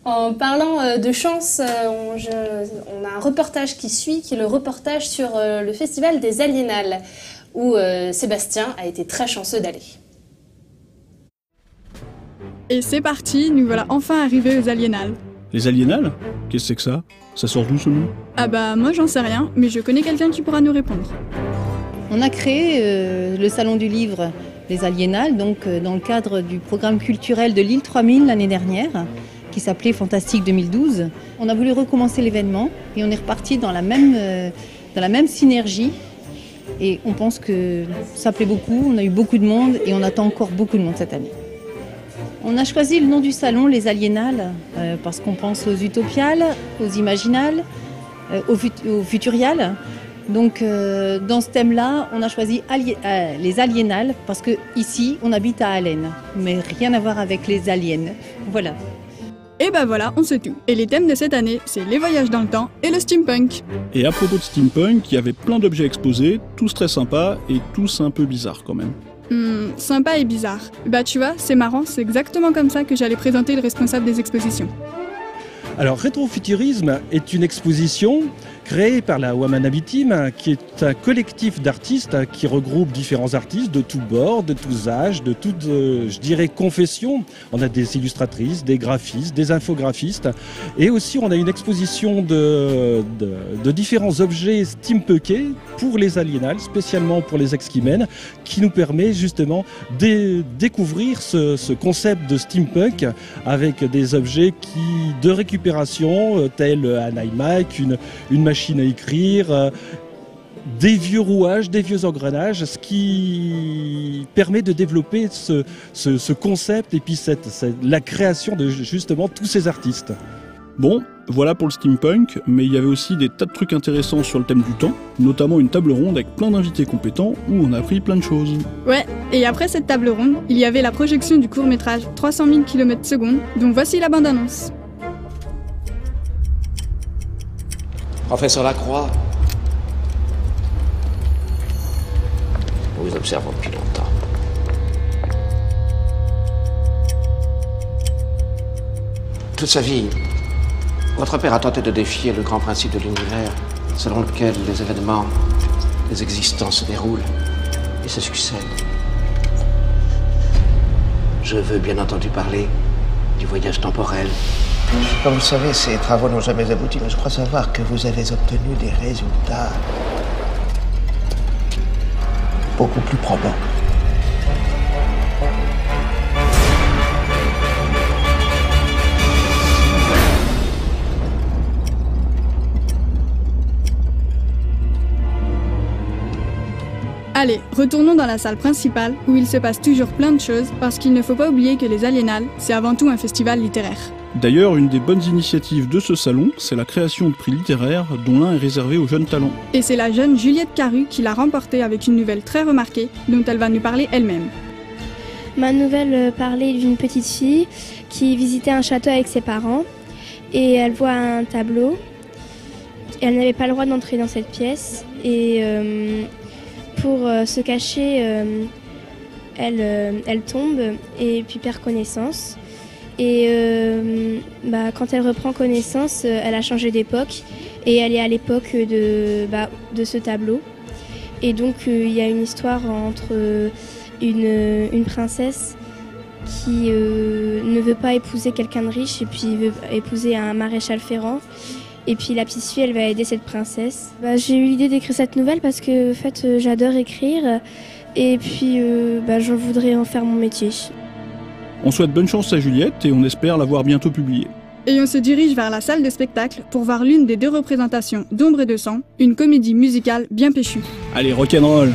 En parlant de chance, on a un reportage qui suit, qui est le reportage sur le festival des Aliénales, où Sébastien a été très chanceux d'aller. Et c'est parti, nous voilà enfin arrivés aux Aliénales. Les Aliénales? Qu'est-ce que c'est que ça? Ça sort d'où ce nom? Ah bah moi j'en sais rien, mais je connais quelqu'un qui pourra nous répondre. On a créé le Salon du Livre des Aliénales, donc dans le cadre du programme culturel de l'île 3000 l'année dernière, qui s'appelait Fantastique 2012. On a voulu recommencer l'événement et on est reparti dans la même synergie. Et on pense que ça plaît beaucoup, on a eu beaucoup de monde et on attend encore beaucoup de monde cette année. On a choisi le nom du salon, les Aliénales, parce qu'on pense aux utopiales, aux imaginales, aux futuriales. Donc dans ce thème-là, on a choisi les Aliénales, parce qu'ici, on habite à Allen, mais rien à voir avec les aliens. Voilà. Et bah voilà, on sait tout. Et les thèmes de cette année, c'est les voyages dans le temps et le steampunk. Et à propos de steampunk, il y avait plein d'objets exposés, tous très sympas et tous un peu bizarres quand même. Sympa et bizarre. Bah tu vois, c'est marrant, c'est exactement comme ça que j'allais présenter le responsable des expositions. Alors, Rétrofuturisme est une exposition créée par la Wamanabe Team, qui est un collectif d'artistes qui regroupe différents artistes de tous bords, de tous âges, de toutes, je dirais, confessions. On a des illustratrices, des graphistes, des infographistes. Et aussi, on a une exposition de différents objets steampunkés pour les aliénales, spécialement pour les Exquimènes, qui nous permet justement de découvrir ce concept de steampunk avec des objets de récupération, tels un iMac, une machine à écrire, des vieux rouages, des vieux engrenages, ce qui permet de développer ce concept et puis la création de justement tous ces artistes. Bon, voilà pour le steampunk, mais il y avait aussi des tas de trucs intéressants sur le thème du temps, notamment une table ronde avec plein d'invités compétents où on a appris plein de choses. Ouais, et après cette table ronde, il y avait la projection du court-métrage 300 000 km/s, dont voici la bande-annonce. Professeur Lacroix, nous vous observons depuis longtemps. Toute sa vie, votre père a tenté de défier le grand principe de l'univers, selon lequel les événements, les existences se déroulent et se succèdent. Je veux bien entendu parler du voyage temporel. Comme vous le savez, ces travaux n'ont jamais abouti, mais je crois savoir que vous avez obtenu des résultats beaucoup plus probants. Allez, retournons dans la salle principale où il se passe toujours plein de choses parce qu'il ne faut pas oublier que les Aliénales, c'est avant tout un festival littéraire. D'ailleurs, une des bonnes initiatives de ce salon, c'est la création de prix littéraires dont l'un est réservé aux jeunes talents. Et c'est la jeune Juliette Caru qui l'a remporté avec une nouvelle très remarquée dont elle va nous parler elle-même. Ma nouvelle parlait d'une petite fille qui visitait un château avec ses parents et elle voit un tableau. Et elle n'avait pas le droit d'entrer dans cette pièce et pour se cacher, elle tombe et puis perd connaissance. Et quand elle reprend connaissance, elle a changé d'époque et elle est à l'époque de ce tableau. Et donc il y a une histoire entre une princesse qui ne veut pas épouser quelqu'un de riche et puis veut épouser un maréchal ferrant. Et puis la petite fille, elle va aider cette princesse. J'ai eu l'idée d'écrire cette nouvelle parce que en fait, j'adore écrire et puis je voudrais en faire mon métier. On souhaite bonne chance à Juliette et on espère la voir bientôt publiée. Et on se dirige vers la salle de spectacle pour voir l'une des deux représentations d'Ombre et de Sang, une comédie musicale bien péchue. Allez, rock'n'roll!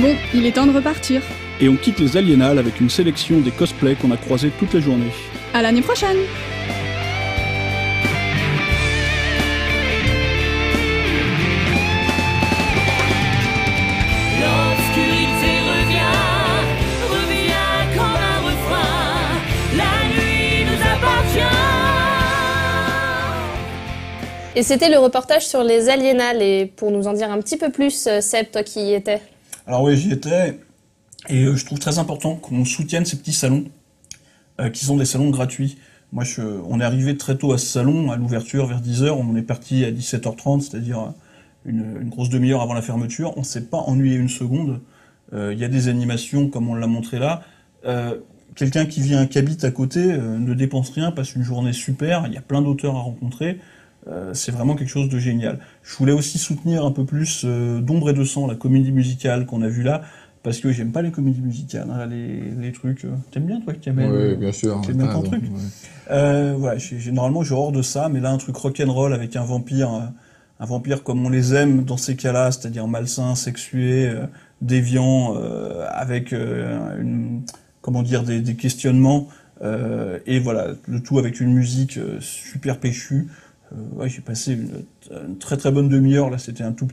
Bon, il est temps de repartir. Et on quitte les Aliénales avec une sélection des cosplays qu'on a croisés toute la journée. À l'année prochaine! Et c'était le reportage sur les Aliénales. Et pour nous en dire un petit peu plus, Seb, toi qui y étais. Alors oui, j'y étais. Et je trouve très important qu'on soutienne ces petits salons, qui sont des salons gratuits. Moi, on est arrivé très tôt à ce salon, à l'ouverture, vers 10h. On est parti à 17h30, c'est-à-dire une grosse demi-heure avant la fermeture. On ne s'est pas ennuyé une seconde. Il y a des animations, comme on l'a montré là. Quelqu'un qui habite à côté, ne dépense rien, passe une journée super. Il y a plein d'auteurs à rencontrer. C'est vraiment quelque chose de génial. Je voulais aussi soutenir un peu plus d'Ombre et de Sang, la comédie musicale qu'on a vue là, parce que j'aime pas les comédies musicales, hein, les trucs. T'aimes bien toi qui aimes Oui, bien sûr. T'aimes bien ton truc. Ouais. Voilà, normalement j'ai horreur de ça, mais là un truc rock'n'roll avec un vampire comme on les aime dans ces cas-là, c'est-à-dire malsain, sexué, déviant, avec des questionnements, et voilà, le tout avec une musique super péchue. Ouais, j'ai passé une très très bonne demi-heure. Là, c'était une toute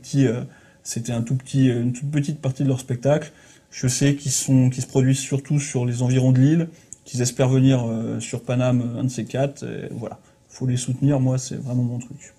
petite partie de leur spectacle. Je sais qu'ils se produisent surtout sur les environs de Lille, qu'ils espèrent venir sur Paname, un de ces quatre. Et voilà, faut les soutenir. Moi, c'est vraiment mon truc.